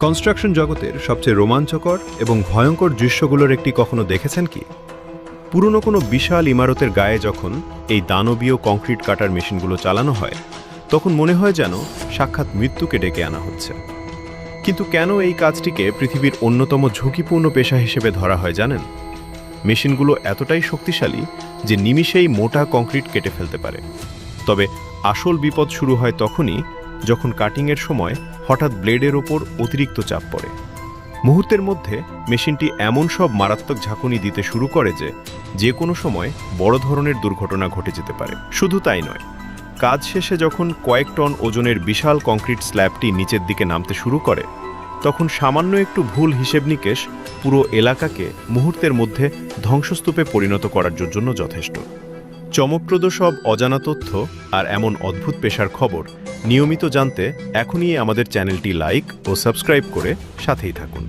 Construction জগতের সবচেয়ে রোমাঞ্চকর এবং ভয়ঙ্কর দৃশ্যগুলোর একটি কখনো দেখেছেন কি? পুরনো কোনো বিশাল ইমারতের গায়ে যখন এই দানবীয় কংক্রিট কাটার মেশিনগুলো চালানো হয়, তখন মনে হয় যেন সাক্ষাৎ মৃত্যুকে ডেকে আনা হচ্ছে। কিন্তু কেন এই কাজটিকে পৃথিবীর অন্যতম ঝুঁকিপূর্ণ পেশা হিসেবে ধরা হয় জানেন? মেশিনগুলো এতটাই শক্তিশালী যে নিমিষেই মোটা কংক্রিট কেটে ফেলতে পারে। তবে আসল বিপদ শুরু হয় তখনই যখন কাটিংয়ের সময় হঠাৎ ব্লেডের ওপর অতিরিক্ত চাপ পড়ে। মুহূর্তের মধ্যে মেশিনটি এমন সব মারাত্মক ঝাঁকুনি দিতে শুরু করে যে কোনো সময় বড় ধরনের দুর্ঘটনা ঘটে যেতে পারে। শুধু তাই নয়, কাজ শেষে যখন কয়েক টন ওজনের বিশাল কংক্রিট স্ল্যাবটি নিচের দিকে নামতে শুরু করে, তখন সামান্য একটু ভুল হিসেব নিকেশ পুরো এলাকাকে মুহূর্তের মধ্যে ধ্বংসস্তূপে পরিণত করার জন্য যথেষ্ট। চমকপ্রদ সব অজানা তথ্য আর এমন অদ্ভুত পেশার খবর নিয়মিত জানতে এখনই আমাদের চ্যানেলটি লাইক ও সাবস্ক্রাইব করে সাথেই থাকুন।